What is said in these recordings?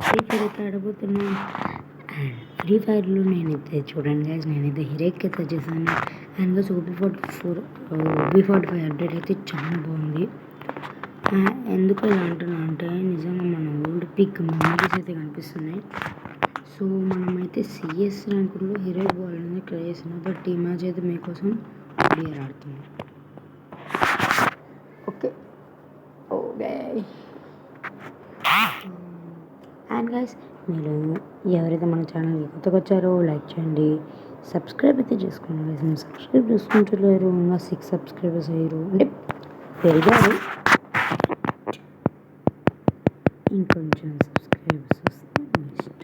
Free fire అయితే ఆడబోతున్నాను. And free ఫైర్లో నేనైతే చూడండి గైస్, నేనైతే హీరోకి అయితే వచ్చేసాను. అండ్ గైస్ OB45 అప్డేట్ అయితే చాలా బాగుంది. ఎందుకు ఇలా అంటున్నా అంటే నిజంగా మన ఓల్డ్ పిక్ మెమరీస్ అయితే కనిపిస్తున్నాయి. సో మనమైతే సిఎస్ ర్యాంకుల్లో హీరో పోవాలని ట్రై చేస్తున్నాం. బట్ ఈ మ్యాచ్ అయితే మీకోసం క్లియర్ ఆడుతున్నాం. ఓకే అండ్ గైస్, మీరు ఎవరైతే మన ఛానల్కి కొత్తగా వచ్చారో లైక్ చేయండి, సబ్స్క్రైబ్ అయితే చేసుకోండి గైస్. మీరు సబ్స్క్రైబ్ చేసుకుంటలేరు, ఇంకా 6 సబ్స్క్రైబర్స్ అయ్యారు అంటే పెరిగారు, ఇంకొంచెం సబ్స్క్రైబర్స్ వస్తే నెక్స్ట్.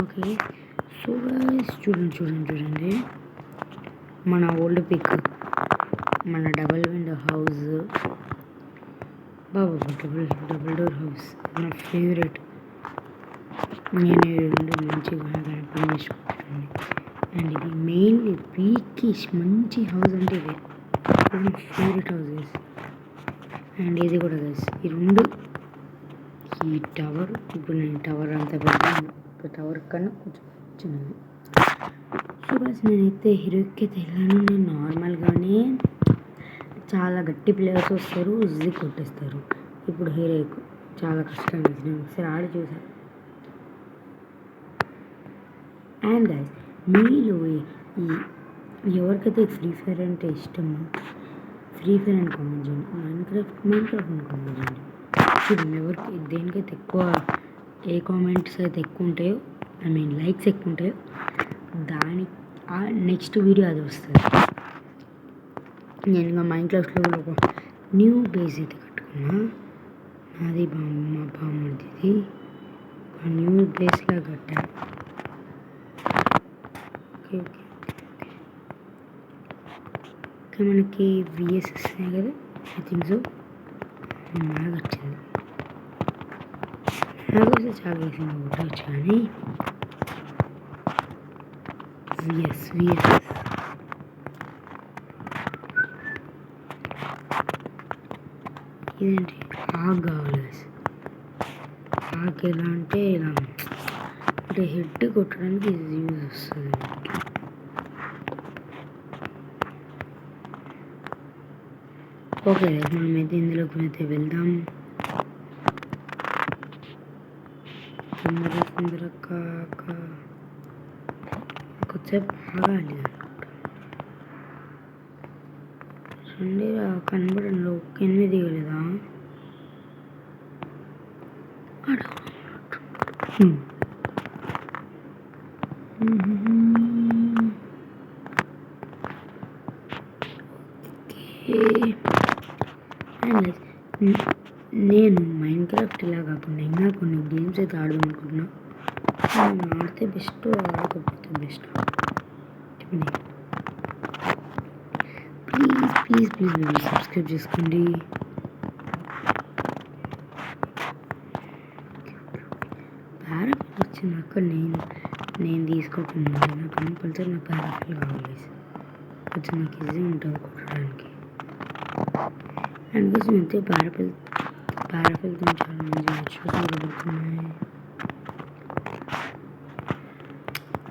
ఓకే, సో గైస్ చూడండి మన ఓల్డ్ పిక్, మన double window house, double door house నా ఫేవరెట్. నేను మంచిగా కనిపించుకుంటాను. అండ్ ఇది మెయిన్లీ పీకి మంచి హౌస్ అంటే ఇది నా ఫేవరెట్ హౌస్ గైస్. అండ్ ఇది కూడా గైస్, ఈ రెండు, ఈ టవర్, ఇప్పుడు నేను టవర్ అంతా పెద్ద టవర్ కన్నా కొంచెం చిన్నది. సో గైస్, నేనైతే హీరోకి అయితే వెళ్ళాను. నేను నార్మల్గానే చాలా గట్టి ప్లేయర్స్ వస్తారు, ఈజీ కొట్టేస్తారు. ఇప్పుడు హీరోకు చాలా కష్టం వేసి నేను ఒకసారి ఆడి చూసాను. అండ్ గైస్, మీలో ఎవరికైతే ఫ్రీ ఫైర్ అంటే ఇష్టమో ఫ్రీ ఫైర్ అని కామెంట్ చేయండి, మైన్క్రాఫ్ట్ అని కామెంట్ చేయండి. చూడండి ఎవరికి దేనికైతే ఎక్కువ, ఏ కామెంట్స్ అయితే ఎక్కువ ఉంటాయో, లైక్స్ ఎక్కువ ఉంటాయో దాని నెక్స్ట్ వీడియో అది వస్తుంది. నేను ఇంకా మైన్క్రాఫ్ట్లో ఒక న్యూ బేస్ అయితే కట్టుకున్నా. నాది మా బామ్మది న్యూ బేస్లా కట్టా. ఓకే, మనకి విఎస్ వస్తాయి కదా, ఐ థింక్ సో. బాగా వచ్చింది, నాకు వస్తే చాలా వేసింది కొట్టవచ్చు. కానీ విఎస్ ఇదేంటి ఆగ్ కావాలి. ఆగ్ ఎలా అంటే ఇలా అంటే హెడ్ కొట్టడానికి ఇది యూజ్ వస్తుంది. ఓకే, మనమైతే ఇందులోకి అయితే వెళ్దాం. తొందర కొద్దిసేపు ఆగాలి అనుకుంటా. కనబడంలో 8 దిగలేదా? నేను మైన్క్రాఫ్ట్ ఇలా కాకుండా ఇంకా కొన్ని గేమ్స్ అయితే ఆడదాం అనుకుంటున్నా. నేను ఆడితే బెస్ట్, ఆడకపోతే బెస్ట్ చెప్పండి. ప్లీజ్ మీరు సబ్స్క్రైబ్ చేసుకోండి. పారాఫిల్ వచ్చినాక నేను తీసుకోకుండా నాకు కంపల్సరీ నా పారాఫిల్ కావాలి. కొంచెం నాకు ఈజీ ఉంటుంది కొట్టడానికి. అండ్ కోసం అయితే పారాఫిల్తో చాలా మంచిగా దొరుకుతున్నాయి.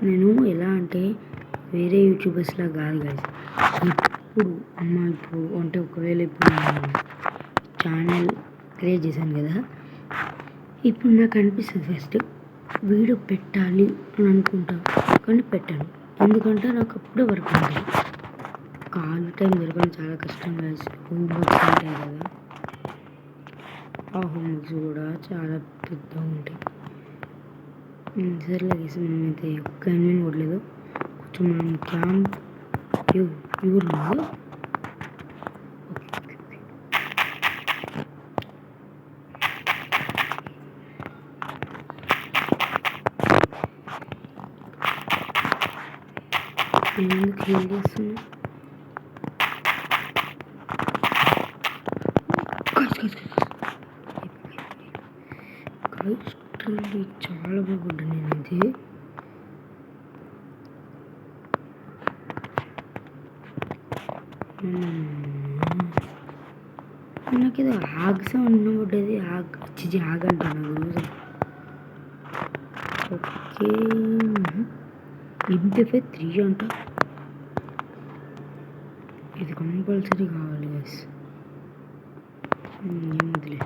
నేను ఎలా అంటే వేరే యూట్యూబర్స్లా కాదు గైస్. ఇప్పుడు అంటే ఒకవేళ ఇప్పుడు నేను ఛానల్ క్రియేట్ చేశాను కదా, ఇప్పుడు నాకు అనిపిస్తుంది ఫస్ట్ వీడియో పెట్టాలి అని అనుకుంటా, కానీ పెట్టాను. ఎందుకంటే నాకు అప్పుడే వర్క్ ఉంటుంది. కాల్ టైం దొరకడం చాలా కష్టం గైస్. హోంవర్క్స్ ఉంటాయి కదా, ఆ హోంవర్క్స్ కూడా చాలా పెద్దగా ఉంటాయి. సరేలే గైస్, మనమైతే ఒక్క ఎనిమిది కొట్టలేదు. కొంచెం మనం క్యాంప్ యూర్లో నేను ఎందుకు హీల్ చేస్తున్నా? చాలా బాగుంటుంది. నేనైతే నాకేదో ఆగ్ సౌండ్ వినబడ్డది. ఆగ్ చిచి ఆగ్ అంటాను రోజు. ఓకే ఇంటిపై 3 అంట. ఇది కంపల్సరీ కావాలి గైస్. ఏముందిలే.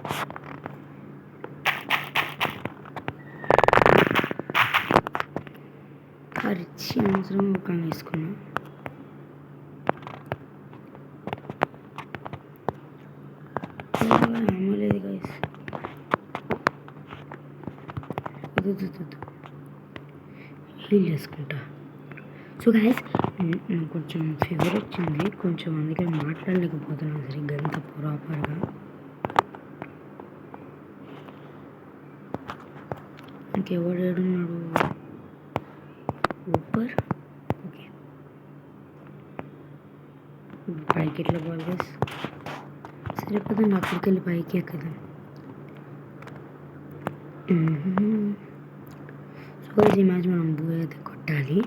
ఖర్చు అవసరం ఒక వేసుకున్నా. అమ్మలేదు గైస్. హీల్ చేసుకుంటా. సో గైస్ నాకు కొంచెం ఫీవర్ వచ్చింది కొంచెం, అందుకే మాట్లాడలేకపోతున్నాను సరిగ్గా అంత ప్రాపర్గా. ఇంకెవడు ఏడున్నాడు? ఊపర్. ఓకే పైకి ఎట్లా పోవాలి గైస్? సరిపోతుంది, అక్కడికి వెళ్ళి పైకి ఎక్కదాం. సో గైస్ ఈ మ్యాచ్ మనం బూ అయితే కొట్టాలి.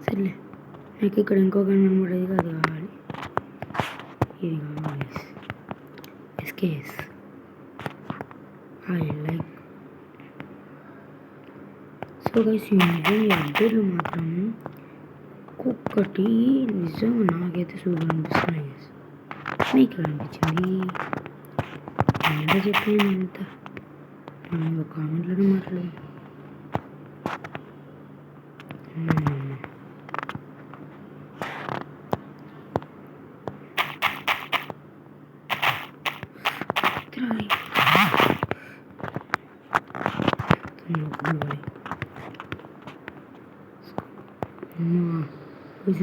సర్లే నాకు ఇక్కడ ఇంకో గన్ కనబడేది కాదు, కావాలి ఇది కావాలి. SKS I like. So guys ఈ అప్డేట్లు మాత్రం ఒక్కొక్కటి నిజంగా నాకైతే సూపర్ అనిపిస్తున్నాయి గైస్. మీకు ఎలా అనిపించింది? ఎంత చెప్పాను అంత మనం ఒక కామెంట్లోనే మాట్లాడదాం.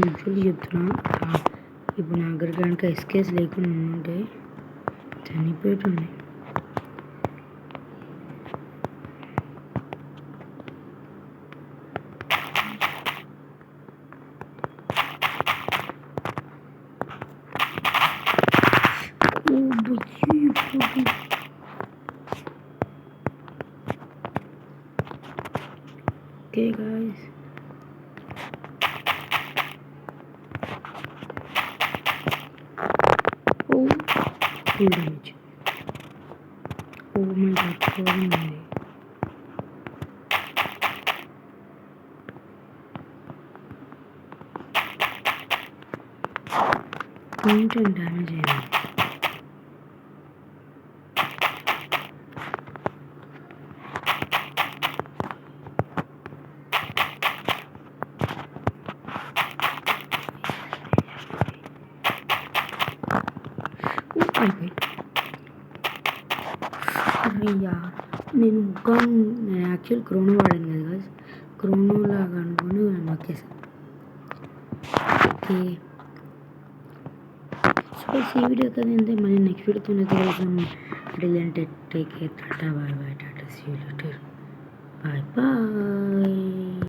లిటరల్లీ చెప్తున్నా, ఇప్పుడు నా దగ్గర కనుక ఎస్కేస్ లేకుండా ఉంటే చనిపోయేటండి. Okay guys full damage. Oh my god, చూడండి కొంచెం డ్యామేజ్ అయింది. అయ్యా నేను యాక్చువల్ క్రోనో వాడాను కదా, క్రోనో లాగా అనుకుని నొక్కేసాను. ఓకే సో ఈ వీడియో కదా అంటే మళ్ళీ నెక్స్ట్ వీడియోతో తెలుసాం. అంటే take care, tata bye bye, tata see you later, bye bye.